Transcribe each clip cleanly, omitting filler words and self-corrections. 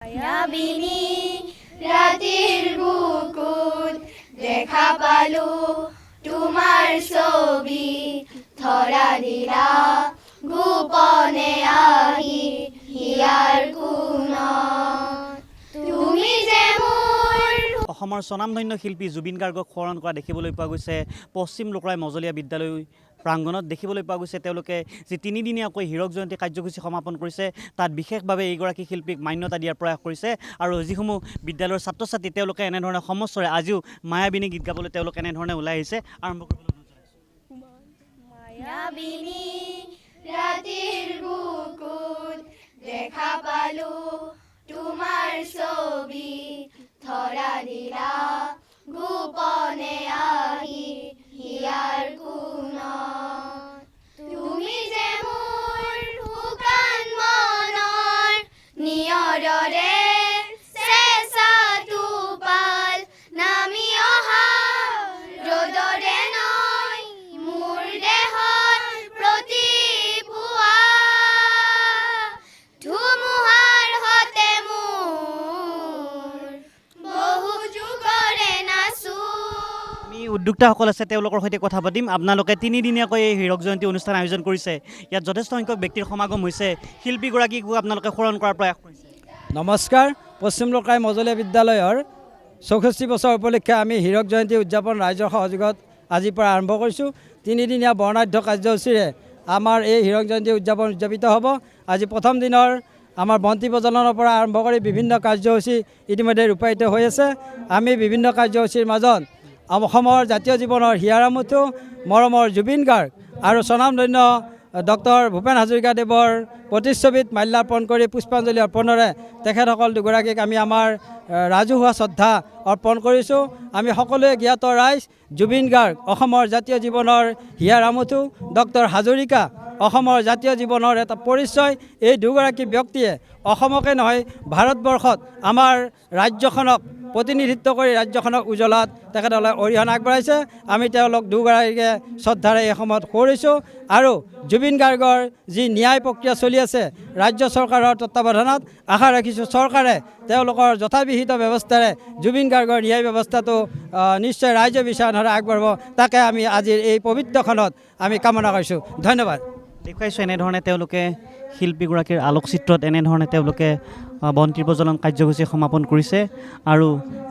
মায়াবিনী ৰাতেৰ বুকুত দেখা পালো তোমাৰ ছবি ধৰা দিলা গোপনে আহি হিয়াৰ কোণত তুমি যে মোৰ অসমৰ স্বনামধন্য শিল্পী জুবিন গাৰ্গক স্মৰণ কৰা দেখিবলৈ পোৱা গৈছে পশ্চিম লোকৰাই মজলীয়া বিদ্যালয় প্ৰাংগণত দেখিবলৈ পোৱা গৈছে তেওঁলোকে যি তিনিদিনীয়াকৈ হীৰক জয়ন্তী কাৰ্যসূচী সমাপন কৰিছে তাত বিশেষভাৱে এইগৰাকী শিল্পীক মান্যতা দিয়াৰ প্ৰয়াস কৰিছে আৰু যিসমূহ বিদ্যালয়ৰ ছাত্ৰ ছাত্ৰী তেওঁলোকে এনেধৰণে সমস্বৰে আজিও মায়াবিনী গীত গাবলৈ তেওঁলোকে এনেধৰণে ওলাই আহিছে আৰম্ভ কৰিবলৈ মায়াবিনী ৰাতেৰ বুকুত দেখা পালো তোমাৰ ছবি ধৰা দিলা গোপনে আহি হিয়াৰ কোণত তুমি যে মোৰ শুকান মনৰ নিয়ৰৰে চেঁচা টোপাল নামি অহা ৰ'দৰে নৈ মোৰ দেহৰ প্ৰতি পুৱা ধুমুহাৰ হতে মোৰ বহু যুগৰে নাচো আমি উদ্যোক্তাসকল আছে তেওঁলোকৰ সৈতে কথা পাতিম আপোনালোকে তিনিদিনীয়াকৈ এই হীৰক জয়ন্তী অনুষ্ঠান আয়োজন কৰিছে ইয়াত যথেষ্ট সংখ্যক ব্যক্তিৰ সমাগম হৈছে শিল্পীগৰাকীক আপোনালোকে স্মৰণ কৰাৰ প্ৰয়াস কৰিছে নমস্কাৰ পশ্চিম লোকৰাই মজলীয়া বিদ্যালয়ৰ 64 বছৰ উপলক্ষে আমি হীৰক জয়ন্তী উদযাপন ৰাইজৰ সহযোগত আজিৰ পৰা আৰম্ভ কৰিছোঁ তিনিদিনীয়া বৰ্ণাঢ্য কাৰ্যসূচীৰে আমাৰ এই হীৰক জয়ন্তী উদযাপিত হ'ব আজি প্ৰথম দিনৰ আমাৰ বন্তি প্ৰজ্বলনৰ পৰা আৰম্ভ কৰি বিভিন্ন কাৰ্যসূচী ইতিমধ্যে ৰূপায়িত হৈ আছে আমি বিভিন্ন কাৰ্যসূচীৰ মাজত অসমৰ জাতীয় জীৱনৰ হিয়াৰামুঠু মৰমৰ জুবিন গাৰ্গ আৰু স্বনামধন্য ডক্টৰ ভূপেন হাজৰিকাদেৱৰ প্ৰতিচ্ছবিত মাল্যাৰ্পণ কৰি পুষ্পাঞ্জলি অৰ্পণেৰে তেখেতসকল দুগৰাকীক আমি আমাৰ ৰাজহুৱা শ্ৰদ্ধা অৰ্পণ কৰিছোঁ আমি সকলোৱে জ্ঞাত ৰাইজ জুবিন গাৰ্গ অসমৰ জাতীয় জীৱনৰ হিয়াৰামুঠু ডক্টৰ হাজৰিকা অসমৰ জাতীয় জীৱনৰ এটা পৰিচয় এই দুগৰাকী ব্যক্তিয়ে অসমকে নহয় ভাৰতবৰ্ষত আমাৰ ৰাজ্যখনক প্ৰতিনিধিত্ব কৰি ৰাজ্যখনক উজ্বলাত তেখেতসকলে অৰিহণা আগবঢ়াইছে আমি তেওঁলোক দুগৰাকীকে শ্ৰদ্ধাৰে এই সময়ত কৰিছোঁ আৰু জুবিন গাৰ্গৰ যি ন্যায় প্ৰক্ৰিয়া চলি আছে ৰাজ্য চৰকাৰৰ তত্বাৱধানত আশা ৰাখিছোঁ চৰকাৰে তেওঁলোকৰ যথাবিহিত ব্যৱস্থাৰে জুবিন গাৰ্গৰ ন্যায় ব্যৱস্থাটো নিশ্চয় ৰাইজৰ বিচাৰণাৰে আগবাঢ়িব তাকে আমি আজিৰ এই পবিত্ৰখনত আমি কামনা কৰিছোঁ ধন্যবাদ দেখুৱাইছোঁ এনেধৰণে তেওঁলোকে শিল্পীগৰাকীৰ আলোকচিত্ৰত এনেধৰণে তেওঁলোকে বন্তি প্ৰজ্বলন কাৰ্যসূচী সমাপন কৰিছে আৰু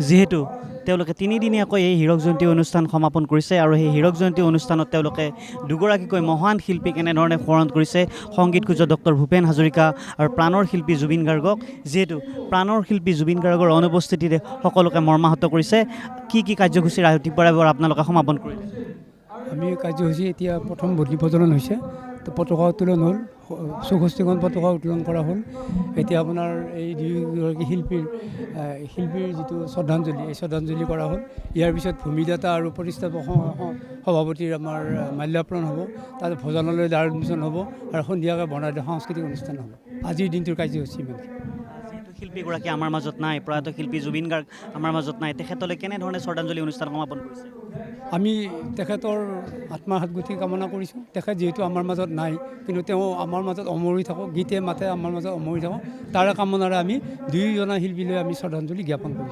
যিহেতু তেওঁলোকে তিনিদিনীয়াকৈ এই হীৰক জয়ন্তী অনুষ্ঠান সমাপন কৰিছে আৰু সেই হীৰক জয়ন্তী অনুষ্ঠানত তেওঁলোকে দুগৰাকীকৈ মহান শিল্পীক এনেধৰণে স্মৰণ কৰিছে সংগীত সূৰ্য ডক্টৰ ভূপেন হাজৰিকা আৰু প্ৰাণৰ শিল্পী জুবিন গাৰ্গক যিহেতু প্ৰাণৰ শিল্পী জুবিন গাৰ্গৰ অনুপস্থিতিৰে সকলোকে মৰ্মাহত কৰিছে কি কাৰ্যসূচী ৰাতিপুৱাৰে পৰা আপোনালোকে সমাপন কৰিলে আমি কাৰ্যসূচী এতিয়া প্ৰথম বন্তি প্ৰজ্বলন হৈছে তো পতাকা উত্তোলন হ'ল 64খন পতাকা উত্তোলন কৰা হ'ল এতিয়া আপোনাৰ এই দুয়োগৰাকী শিল্পীৰ যিটো শ্ৰদ্ধাঞ্জলি এই শ্ৰদ্ধাঞ্জলি কৰা হ'ল ইয়াৰ পিছত ভূমিদাতা আৰু প্ৰতিষ্ঠাপক সভাপতিৰ আমাৰ মাল্যাৰ্পণ হ'ব তাত ভজনালয় দ্বাৰ উন্মোচন হ'ব আৰু সন্ধিয়াকৈ বৰ্ণাঢ্য সাংস্কৃতিক অনুষ্ঠান হ'ব আজিৰ দিনটোৰ কাৰ্যসূচী ইমান শিল্পীগৰাকী আমাৰ মাজত নাই প্ৰয়াত শিল্পী জুবিন গাৰ্গ আমাৰ মাজত নাই তেখেতলৈ কেনেধৰণে শ্ৰদ্ধাঞ্জলি অনুষ্ঠান সমাপন কৰিছে আমি তেখেতৰ আত্মাৰ হাতগুঠি কামনা কৰিছোঁ তেখেত যিহেতু আমাৰ মাজত নাই কিন্তু তেওঁ আমাৰ মাজত অমৰ হৈ থাকক গীতে মাতে আমাৰ মাজত অমৰ হৈ থাকক তাৰে কামনাৰে আমি দুয়োজনা শিল্পীলৈ আমি শ্ৰদ্ধাঞ্জলি জ্ঞাপন কৰিছোঁ